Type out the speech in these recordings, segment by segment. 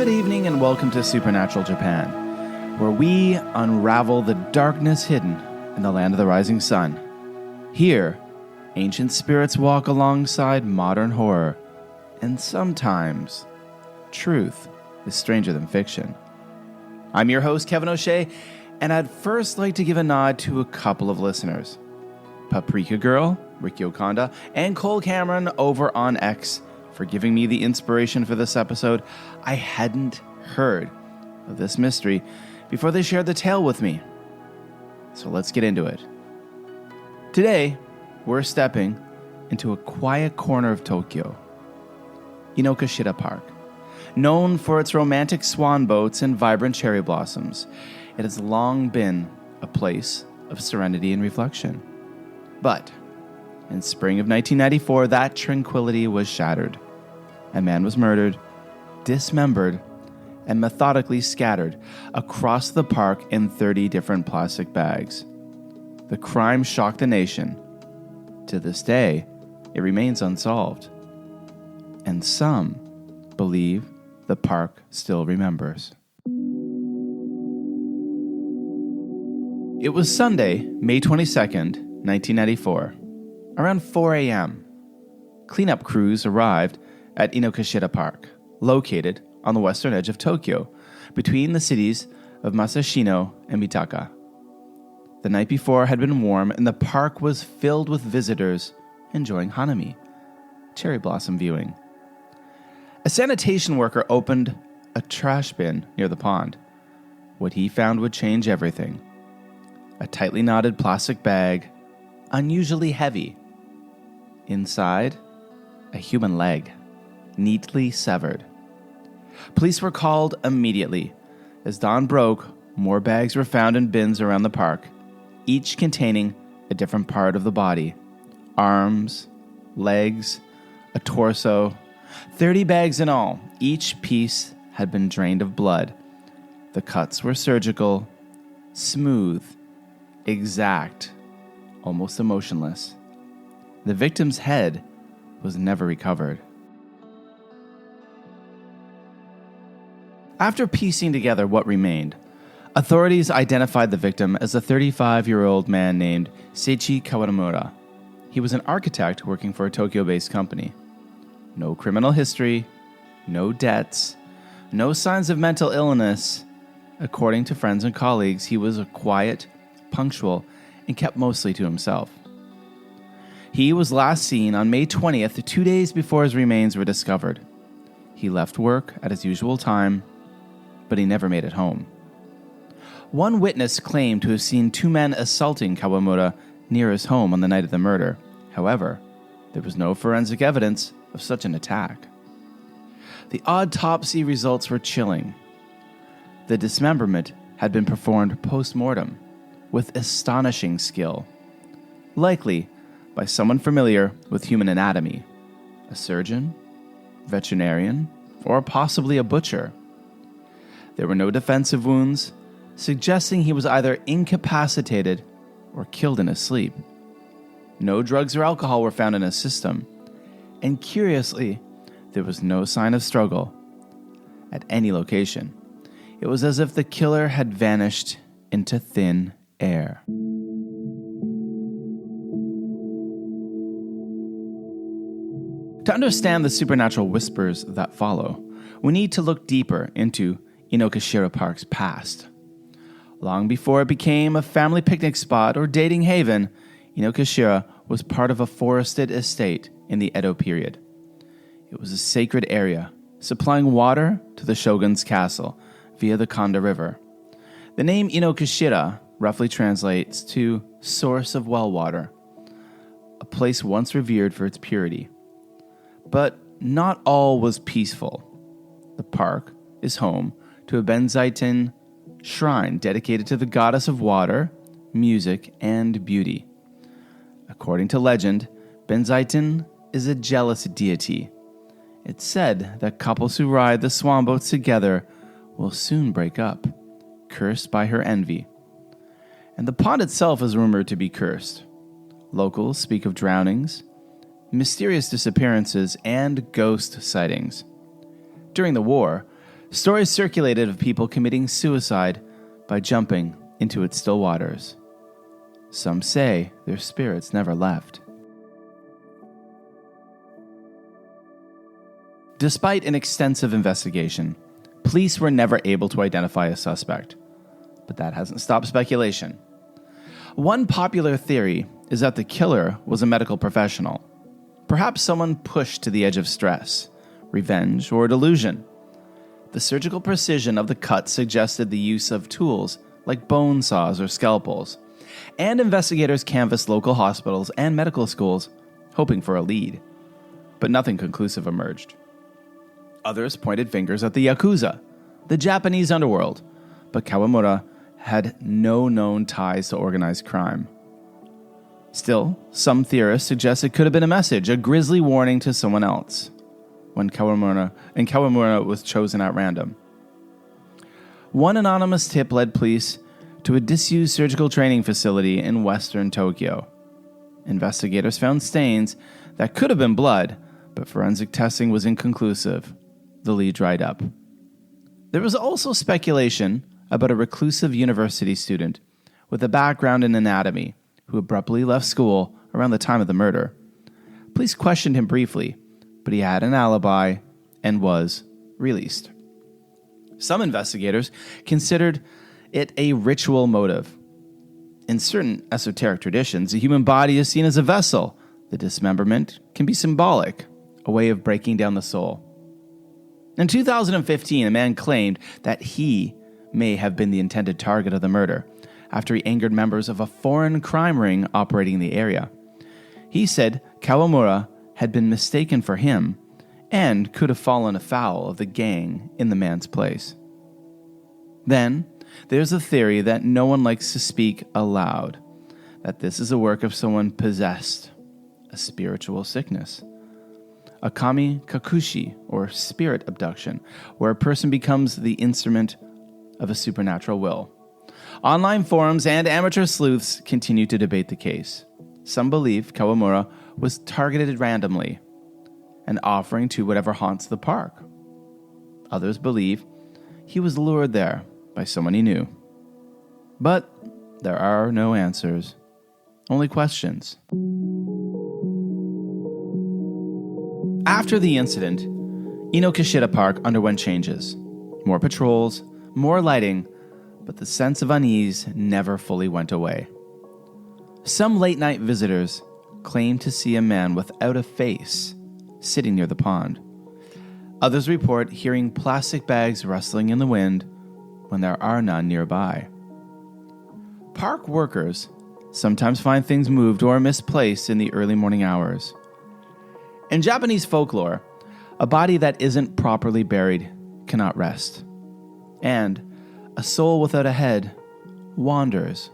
Good evening and welcome to Supernatural Japan, where we unravel the darkness hidden in the land of the rising sun. Here, ancient spirits walk alongside modern horror, and sometimes truth is stranger than fiction. I'm your host, Kevin O'Shea, and I'd first like to give a nod to a couple of listeners. Paprika Girl, Ricky Okonda, and Cole Cameron over on X for giving me the inspiration for this episode. I hadn't heard of this mystery before they shared the tale with me. So let's get into it. Today, we're stepping into a quiet corner of Tokyo, Inokashira Park. Known for its romantic swan boats and vibrant cherry blossoms, it has long been a place of serenity and reflection. But in spring of 1994, that tranquility was shattered. A man was murdered, dismembered, and methodically scattered across the park in 30 different plastic bags. The crime shocked the nation. To this day, it remains unsolved. And some believe the park still remembers. It was Sunday, May 22nd, 1994. Around 4 a.m., cleanup crews arrived at Inokashira Park, located on the western edge of Tokyo, between the cities of Masashino and Mitaka. The night before had been warm, and the park was filled with visitors enjoying hanami, cherry blossom viewing. A sanitation worker opened a trash bin near the pond. What he found would change everything. A tightly knotted plastic bag, unusually heavy. Inside, a human leg, neatly severed. Police were called immediately. As dawn broke, more bags were found in bins around the park, each containing a different part of the body. Arms, legs, a torso. 30 bags in all. Each piece had been drained of blood. The cuts were surgical, smooth, exact, almost emotionless. The victim's head was never recovered. After piecing together what remained, authorities identified the victim as a 35-year-old man named Seiichi Kawamura. He was an architect working for a Tokyo-based company. No criminal history, no debts, no signs of mental illness. According to friends and colleagues, he was quiet, punctual, and kept mostly to himself. He was last seen on May 20th, 2 days before his remains were discovered. He left work at his usual time, but he never made it home. One witness claimed to have seen two men assaulting Kawamura near his home on the night of the murder. However, there was no forensic evidence of such an attack. The autopsy results were chilling. The dismemberment had been performed post-mortem with astonishing skill, likely by someone familiar with human anatomy, a surgeon, veterinarian, or possibly a butcher. There were no defensive wounds, suggesting he was either incapacitated or killed in his sleep. No drugs or alcohol were found in his system, and curiously, there was no sign of struggle at any location. It was as if the killer had vanished into thin air. To understand the supernatural whispers that follow, we need to look deeper into Inokashira Park's past. Long before it became a family picnic spot or dating haven, Inokashira was part of a forested estate in the Edo period. It was a sacred area, supplying water to the shogun's castle via the Kanda River. The name Inokashira roughly translates to source of well water, a place once revered for its purity. But not all was peaceful. The park is home to a Benzaiten Shrine dedicated to the goddess of water, music, and beauty. According to legend, Benzaiten is a jealous deity. It's said that couples who ride the swan boats together will soon break up, cursed by her envy. And the pond itself is rumored to be cursed. Locals speak of drownings, mysterious disappearances, and ghost sightings. During the war, Stories circulated of people committing suicide by jumping into its still waters. Some say their spirits never left. Despite an extensive investigation, police were never able to identify a suspect. But that hasn't stopped speculation. One popular theory is that the killer was a medical professional. Perhaps someone pushed to the edge of stress, revenge, or delusion. The surgical precision of the cut suggested the use of tools like bone saws or scalpels, and investigators canvassed local hospitals and medical schools, hoping for a lead. But nothing conclusive emerged. Others pointed fingers at the yakuza, the Japanese underworld, but Kawamura had no known ties to organized crime. Still, some theorists suggest it could have been a message, a grisly warning to someone else, when Kawamura was chosen at random. One anonymous tip led police to a disused surgical training facility in western Tokyo. Investigators found stains that could have been blood, but forensic testing was inconclusive. The lead dried up. There was also speculation about a reclusive university student with a background in anatomy who abruptly left school around the time of the murder. Police questioned him briefly, but he had an alibi and was released. Some investigators considered it a ritual motive. In certain esoteric traditions, the human body is seen as a vessel. The dismemberment can be symbolic, a way of breaking down the soul. In 2015, a man claimed that he may have been the intended target of the murder after he angered members of a foreign crime ring operating in the area. He said Kawamura had been mistaken for him and could have fallen afoul of the gang in the man's place. Then, there's a theory that no one likes to speak aloud, that this is a work of someone possessed, a spiritual sickness. A kami kakushi, or spirit abduction, where a person becomes the instrument of a supernatural will. Online forums and amateur sleuths continue to debate the case. Some believe Kawamura was targeted randomly, an offering to whatever haunts the park. Others believe he was lured there by someone he knew. But there are no answers, only questions. After the incident, Inokashira Park underwent changes. More patrols, more lighting, but the sense of unease never fully went away. Some late-night visitors claim to see a man without a face sitting near the pond. Others report hearing plastic bags rustling in the wind when there are none nearby. Park workers sometimes find things moved or misplaced in the early morning hours. In Japanese folklore, a body that isn't properly buried cannot rest, and a soul without a head wanders.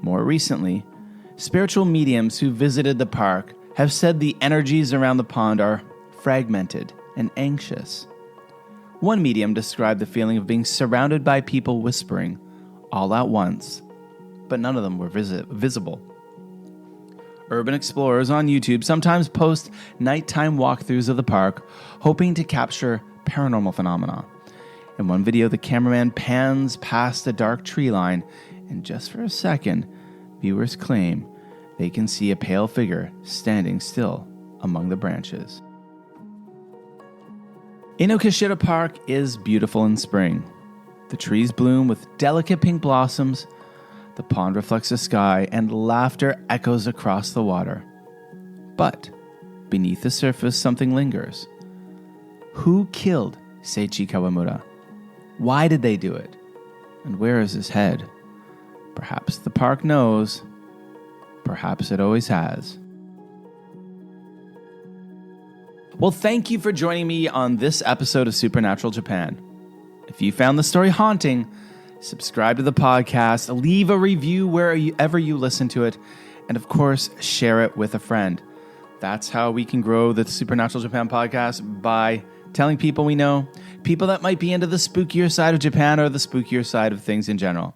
More recently, spiritual mediums who visited the park have said the energies around the pond are fragmented and anxious. One medium described the feeling of being surrounded by people whispering all at once, but none of them were visible. Urban explorers on YouTube sometimes post nighttime walkthroughs of the park, hoping to capture paranormal phenomena. In one video, the cameraman pans past a dark tree line, and just for a second, viewers claim they can see a pale figure standing still among the branches. Inokashira Park is beautiful in spring. The trees bloom with delicate pink blossoms, the pond reflects the sky, and laughter echoes across the water. But beneath the surface, something lingers. Who killed Seiichi Kawamura? Why did they do it? And where is his head? Perhaps the park knows. Perhaps it always has. Well, thank you for joining me on this episode of Supernatural Japan. If you found the story haunting, subscribe to the podcast, leave a review wherever you listen to it, and of course, share it with a friend. That's how we can grow the Supernatural Japan podcast, by telling people we know, people that might be into the spookier side of Japan or the spookier side of things in general.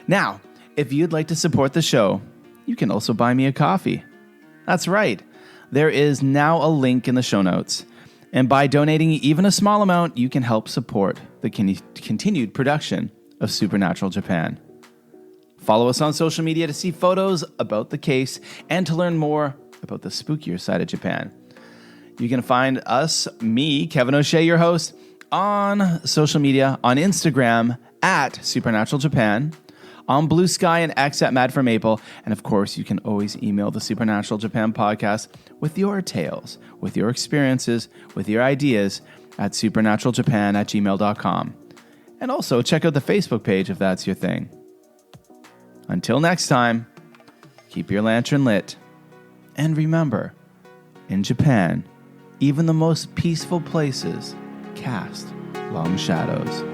Now, if you'd like to support the show, you can also buy me a coffee. That's right. There is now a link in the show notes. And by donating even a small amount, you can help support the continued production of Supernatural Japan. Follow us on social media to see photos about the case and to learn more about the spookier side of Japan. You can find us, me, Kevin O'Shea, your host, on social media, on Instagram at Supernatural Japan, on Blue Sky and X at Mad for Maple, and of course, you can always email the Supernatural Japan podcast with your tales, with your experiences, with your ideas at supernaturaljapan@gmail.com. And also check out the Facebook page if that's your thing. Until next time, keep your lantern lit, and remember, in Japan, even the most peaceful places cast long shadows.